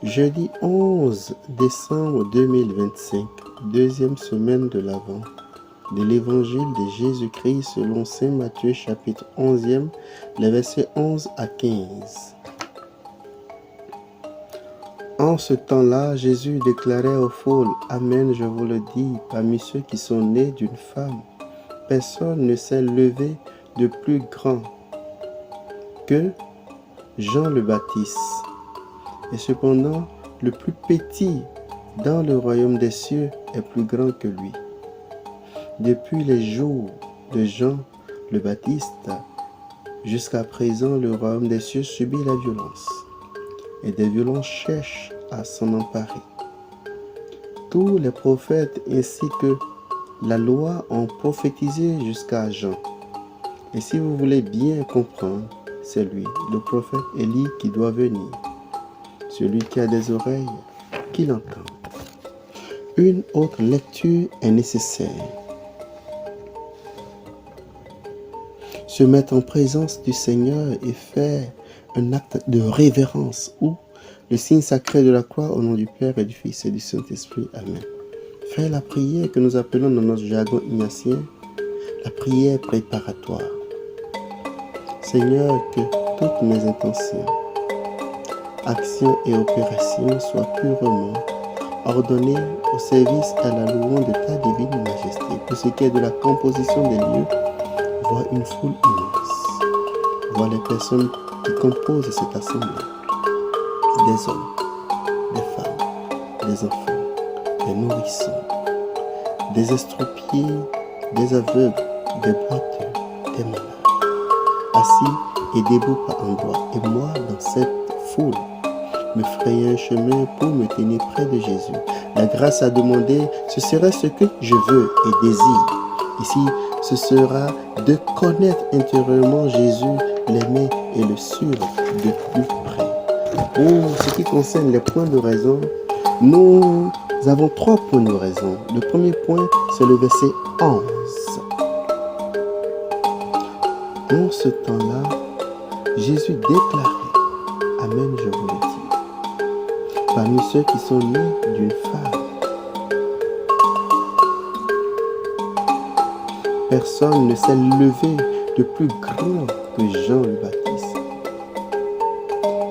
Jeudi 11 décembre 2025, deuxième semaine de l'Avent, de l'Évangile de Jésus-Christ selon Saint Matthieu chapitre 11e, les versets 11 à 15. En ce temps-là, Jésus déclarait aux foules, « Amen, je vous le dis, parmi ceux qui sont nés d'une femme, personne ne s'est levé de plus grand que Jean le Baptiste. Et cependant, le plus petit dans le royaume des cieux est plus grand que lui. Depuis les jours de Jean le Baptiste, jusqu'à présent, le royaume des cieux subit la violence, et des violents cherchent à s'en emparer. Tous les prophètes ainsi que la loi ont prophétisé jusqu'à Jean. Et si vous voulez bien comprendre, c'est lui, le prophète Élie, qui doit venir. Celui qui a des oreilles, qu'il entende. Une autre lecture est nécessaire. Se mettre en présence du Seigneur et faire un acte de révérence ou le signe sacré de la croix au nom du Père et du Fils et du Saint-Esprit. Amen. Faire la prière que nous appelons dans notre jargon ignatien la prière préparatoire. Seigneur, que toutes mes intentions, actions et opérations soient purement ordonnées au service à la louange de ta divine majesté. Pour ce qui est de la composition des lieux, vois une foule immense. Vois les personnes qui composent cette assemblée. Des hommes, des femmes, des enfants, des nourrissons, des estropiés, des aveugles, des boiteux, des malades, assis et debout par endroits. Et moi, dans cette foule, me frayer un chemin pour me tenir près de Jésus. La grâce à demander, ce serait ce que je veux et désire. Ici, ce sera de connaître intérieurement Jésus, l'aimer et le suivre de plus près. Pour ce qui concerne les points de raison, nous avons 3 points de raison. Le premier point, c'est le verset 11. En ce temps-là, Jésus déclarait, « Amen, je vous le dis. » Parmi ceux qui sont nés d'une femme, personne ne s'est levé de plus grand que Jean le Baptiste.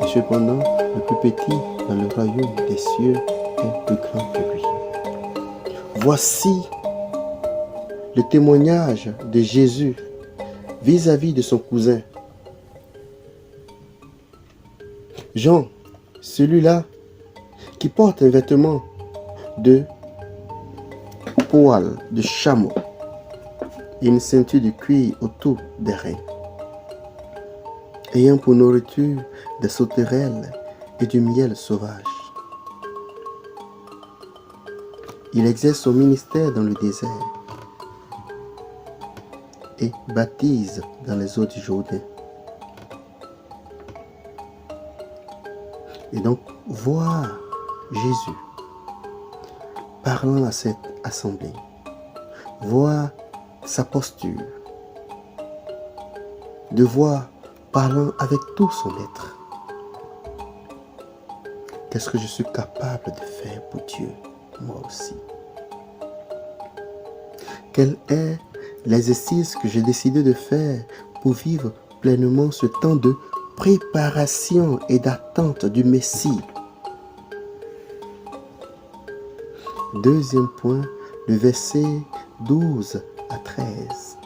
Et cependant, le plus petit dans le royaume des cieux est plus grand que lui. Voici le témoignage de Jésus vis-à-vis de son cousin. Jean, celui-là qui porte un vêtement de poil de chameau et une ceinture de cuir autour des reins, ayant pour nourriture des sauterelles et du miel sauvage. Il exerce son ministère dans le désert et baptise dans les eaux du Jourdain. Et donc, voir Jésus parlant à cette assemblée, voir sa posture, de voir parlant avec tout son être. Qu'est-ce que je suis capable de faire pour Dieu, moi aussi? Quel est l'exercice que j'ai décidé de faire pour vivre pleinement ce temps de préparation et d'attente du Messie? Deuxième point, le verset 12 à 13.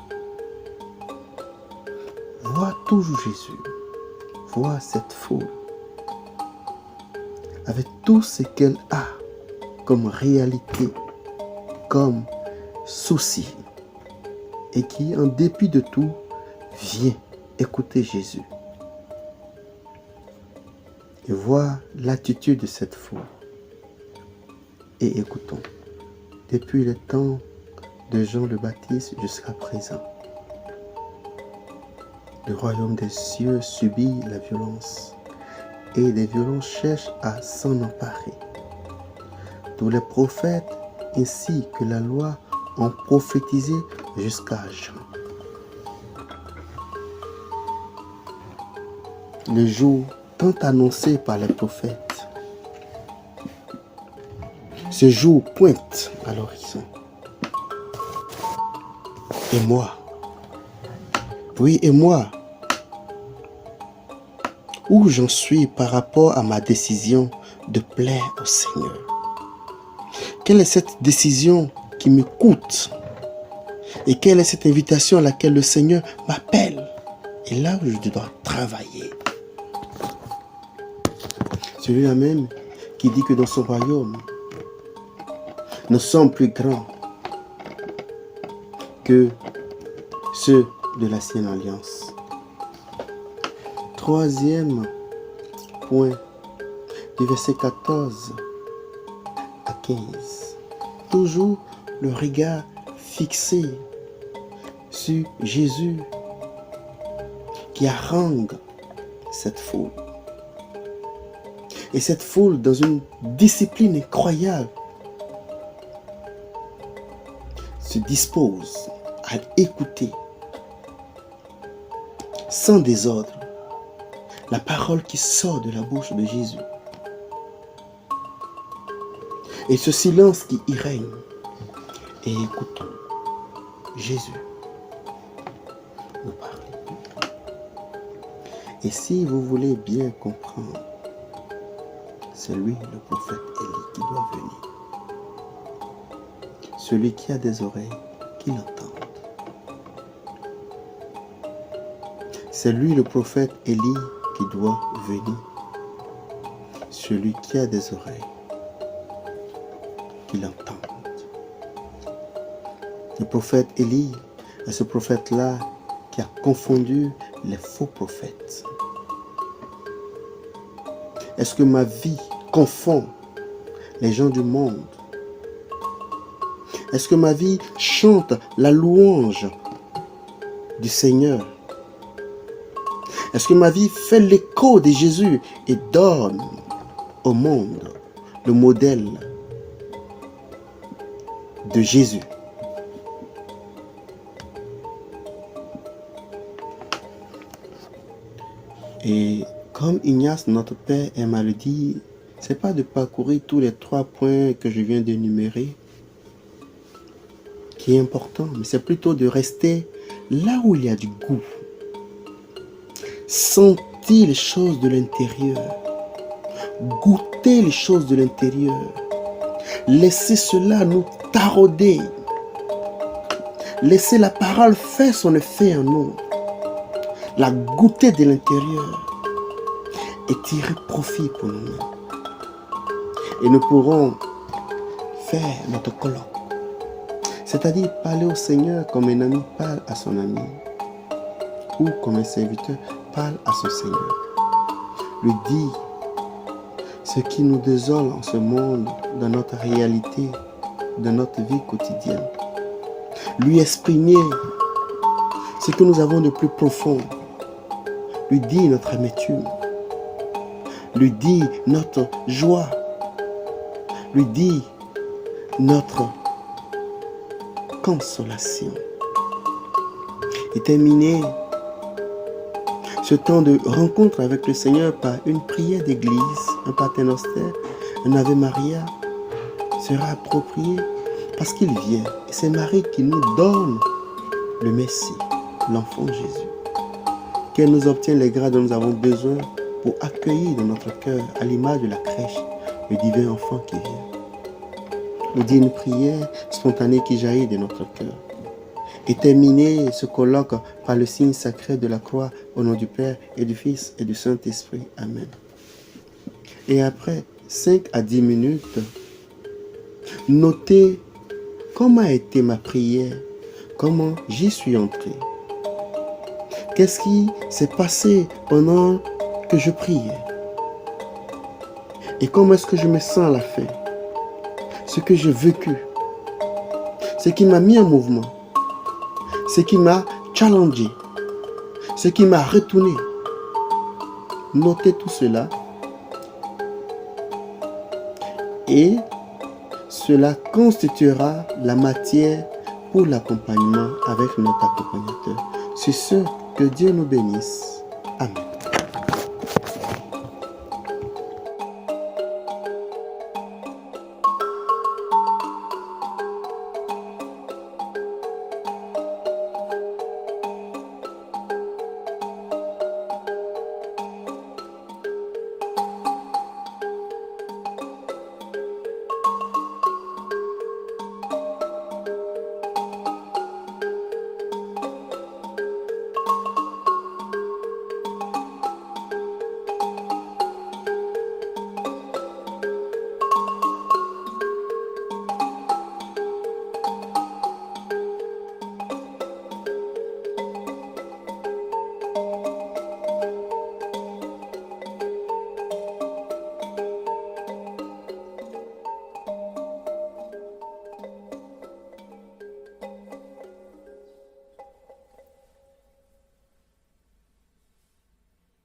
Vois toujours Jésus, vois cette foule, avec tout ce qu'elle a comme réalité, comme souci, et qui, en dépit de tout, vient écouter Jésus. Et vois l'attitude de cette foule. Et écoutons, depuis le temps de Jean le Baptiste jusqu'à présent, le royaume des cieux subit la violence et des violents cherchent à s'en emparer. Tous les prophètes ainsi que la loi ont prophétisé jusqu'à Jean. Le jour tant annoncé par les prophètes Ce jour pointe à l'horizon. Et moi, oui, et moi, où j'en suis par rapport à ma décision de plaire au Seigneur? Quelle est cette décision qui me coûte? Et quelle est cette invitation à laquelle le Seigneur m'appelle? Et là où je dois travailler. Celui-là même qui dit que dans son royaume, nous sommes plus grands que ceux de l'ancienne alliance. Troisième point, du verset 14 à 15. Toujours le regard fixé sur Jésus qui harangue cette foule. Et cette foule, dans une discipline incroyable, se dispose à écouter sans désordre la parole qui sort de la bouche de Jésus. Et ce silence qui y règne. Et écoutons Jésus nous parler. Et si vous voulez bien comprendre, c'est lui, le prophète Élie, qui doit venir. Celui qui a des oreilles, qui l'entende. C'est lui, le prophète Élie, qui doit venir. Celui qui a des oreilles, qui l'entende. Le prophète Élie est ce prophète-là qui a confondu les faux prophètes. Est-ce que ma vie confond les gens du monde? Est-ce que ma vie chante la louange du Seigneur? Est-ce que ma vie fait l'écho de Jésus et donne au monde le modèle de Jésus? Et comme Ignace, notre Père, aime à le dire, ce n'est pas de parcourir tous les 3 points que je viens d'énumérer qui est important, mais c'est plutôt de rester là où il y a du goût. Sentir les choses de l'intérieur. Goûter les choses de l'intérieur. Laisser cela nous tarauder. Laisser la parole faire son effet en nous. La goûter de l'intérieur. Et tirer profit pour nous. Et nous pourrons faire notre colloque. C'est-à-dire parler au Seigneur comme un ami parle à son ami. Ou comme un serviteur parle à son Seigneur. Lui dire ce qui nous désole en ce monde, dans notre réalité, dans notre vie quotidienne. Lui exprimer ce que nous avons de plus profond. Lui dire notre amertume. Lui dire notre joie. Lui dire notre consolation. Et terminer ce temps de rencontre avec le Seigneur par une prière d'église, un paternoster, un Ave Maria sera approprié parce qu'il vient. Et c'est Marie qui nous donne le Messie, l'enfant Jésus. Qu'elle nous obtienne les grâces dont nous avons besoin pour accueillir dans notre cœur, à l'image de la crèche, le divin enfant qui vient. Nous dire une prière spontanée qui jaillit de notre cœur. Et terminer ce colloque par le signe sacré de la croix au nom du Père et du Fils et du Saint-Esprit. Amen. Et après 5 à 10 minutes, notez comment a été ma prière, comment j'y suis entré. Qu'est-ce qui s'est passé pendant que je priais? Et comment est-ce que je me sens à la fin? Ce que j'ai vécu, ce qui m'a mis en mouvement, ce qui m'a challengé, ce qui m'a retourné. Notez tout cela et cela constituera la matière pour l'accompagnement avec notre accompagnateur. C'est ce, que Dieu nous bénisse.